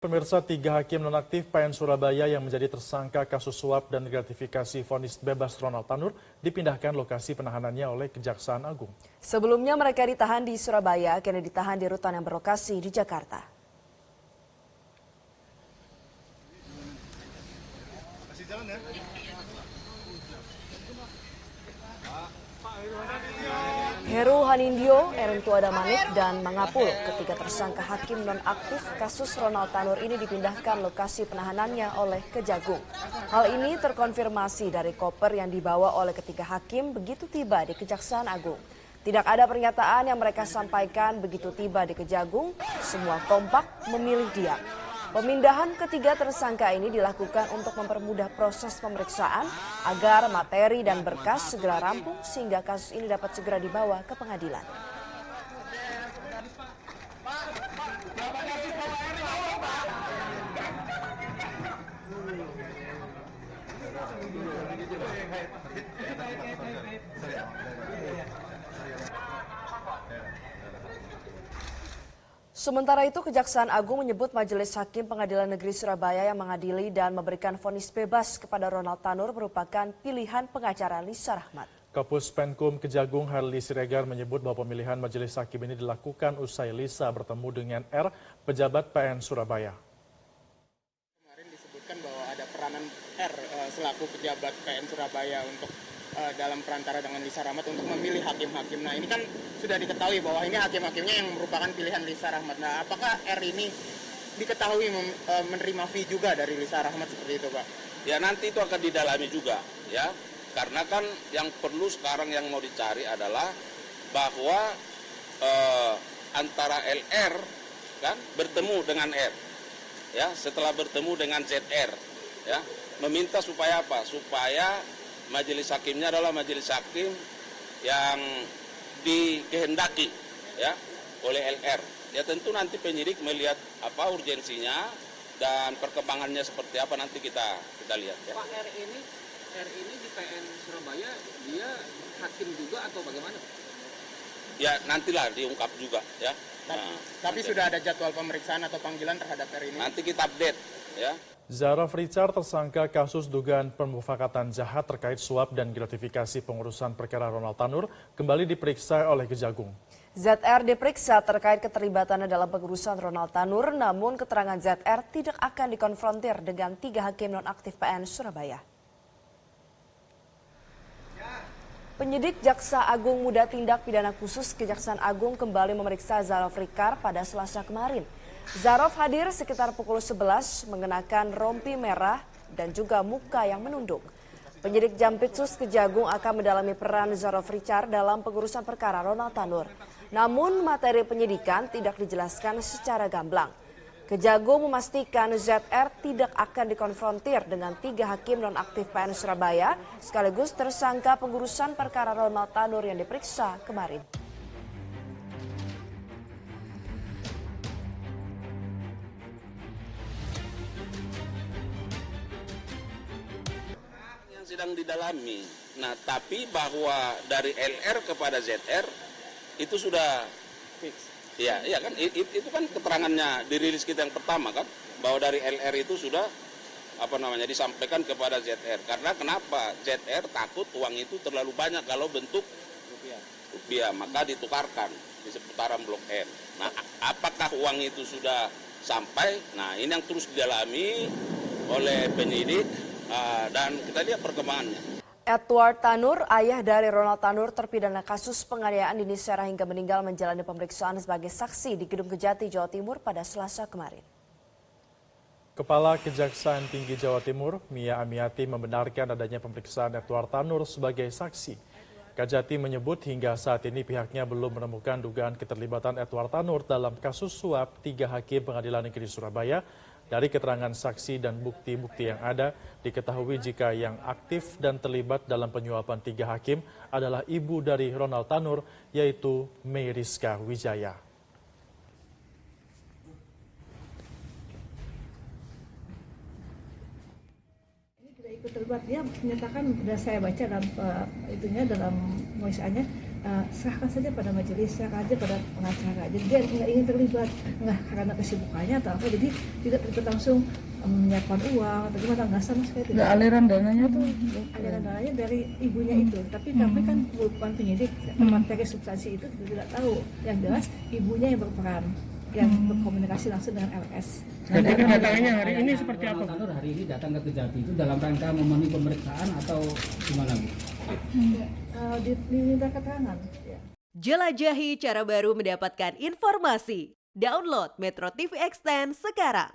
Pemirsa, 3 hakim nonaktif PN Surabaya yang menjadi tersangka kasus suap dan gratifikasi vonis bebas Ronald Tanur dipindahkan lokasi penahanannya oleh Kejaksaan Agung. Sebelumnya mereka ditahan di Surabaya, kini ditahan di rutan yang berlokasi di Jakarta. Heru Hanindyo, Erin Tuada Manik, dan Mangapul, ketiga tersangka hakim nonaktif kasus Ronald Tanur ini dipindahkan lokasi penahanannya oleh Kejagung. Hal ini terkonfirmasi dari koper yang dibawa oleh ketiga hakim begitu tiba di Kejaksaan Agung. Tidak ada pernyataan yang mereka sampaikan begitu tiba di Kejagung, semua kompak memilih diam. Pemindahan ketiga tersangka ini dilakukan untuk mempermudah proses pemeriksaan agar materi dan berkas segera rampung sehingga kasus ini dapat segera dibawa ke pengadilan. Sementara itu, Kejaksaan Agung menyebut Majelis Hakim Pengadilan Negeri Surabaya yang mengadili dan memberikan vonis bebas kepada Ronald Tanur merupakan pilihan pengacara Lisa Rahmat. Kapus Penkum Kejagung Harli Siregar menyebut bahwa pemilihan Majelis Hakim ini dilakukan usai Lisa bertemu dengan R, pejabat PN Surabaya. Kemarin disebutkan bahwa ada peranan R selaku pejabat PN Surabaya untuk dalam perantara dengan Lisa Rahmat untuk memilih hakim-hakim. Nah, ini kan sudah diketahui bahwa ini hakim-hakimnya yang merupakan pilihan Lisa Rahmat. Nah, apakah R ini diketahui menerima fee juga dari Lisa Rahmat seperti itu, Pak? Ya, nanti itu akan didalami juga, ya. Karena kan yang perlu sekarang yang mau dicari adalah bahwa antara LR kan bertemu dengan R, ya. Setelah bertemu dengan ZR, ya, meminta supaya apa? Supaya majelis hakimnya adalah majelis hakim yang dikehendaki, ya, oleh LR. Ya, tentu nanti penyidik melihat apa urgensinya dan perkembangannya seperti apa nanti kita lihat, ya. Pak, R ini di PN Surabaya dia hakim juga atau bagaimana? Ya, nantilah diungkap juga, ya. Tapi sudah ada jadwal pemeriksaan atau panggilan terhadap R ini? Nanti kita update, ya. Zaraf Richard, tersangka kasus dugaan pemufakatan jahat terkait suap dan gratifikasi pengurusan perkara Ronald Tanur, kembali diperiksa oleh Kejagung. ZR diperiksa terkait keterlibatannya dalam pengurusan Ronald Tanur, namun keterangan ZR tidak akan dikonfrontir dengan 3 hakim nonaktif PN Surabaya. Penyidik Jaksa Agung Muda Tindak Pidana Khusus Kejaksaan Agung kembali memeriksa Zaraf Richard pada Selasa kemarin. Zaraf hadir sekitar pukul 11 mengenakan rompi merah dan juga muka yang menunduk. Penyidik Jampitsus Kejagung akan mendalami peran Zaraf Richard dalam pengurusan perkara Ronald Tanur. Namun materi penyidikan tidak dijelaskan secara gamblang. Kejagung memastikan ZR tidak akan dikonfrontir dengan 3 hakim nonaktif PN Surabaya sekaligus tersangka pengurusan perkara Ronald Tanur yang diperiksa kemarin. Sedang didalami. Nah, tapi bahwa dari LR kepada ZR itu sudah fix. Ya, iya kan itu kan keterangannya dirilis kita yang pertama kan bahwa dari LR itu sudah disampaikan kepada ZR. Karena kenapa? ZR takut uang itu terlalu banyak kalau bentuk rupiah, maka ditukarkan di seputaran Blok M. Nah, apakah uang itu sudah sampai? Nah, ini yang terus didalami oleh penyidik. Dan kita lihat perkembangannya. Edward Tanur, ayah dari Ronald Tanur, terpidana kasus penganiayaan Nini Sera hingga meninggal menjalani pemeriksaan sebagai saksi di Gedung Kejati, Jawa Timur pada Selasa kemarin. Kepala Kejaksaan Tinggi Jawa Timur, Mia Amiati, membenarkan adanya pemeriksaan Edward Tanur sebagai saksi. Kejati menyebut hingga saat ini pihaknya belum menemukan dugaan keterlibatan Edward Tanur dalam kasus suap 3 hakim Pengadilan Negeri Surabaya. Dari keterangan saksi dan bukti-bukti yang ada, diketahui jika yang aktif dan terlibat dalam penyuapan 3 hakim adalah ibu dari Ronald Tanur, yaitu Meriska Wijaya. Ini tidak ikut terlibat, dia menyatakan, dan saya baca dalam voice-nya serahkan saja pada majelis, serahkan saja pada pengacara. Jadi dia nggak ingin terlibat, nggak karena kesibukannya atau apa, jadi tidak terlibat langsung menyiapkan uang atau gimana, nggak sama sekali tidak. Aliran dananya tuh Aliran dananya dari ibunya itu, tapi kami kan bukan penyidik, materi substansi itu kita tidak tahu. Yang jelas ibunya yang berperan, yang berkomunikasi langsung dengan LS. Jadi kedatangannya hari ini seperti apa, Bu? Tanur hari ini datang ke Kejati itu dalam rangka memenuhi pemeriksaan atau gimana, Bu? Diminta keterangan. Ya. Jelajahi cara baru mendapatkan informasi. Download Metro TV Extend sekarang.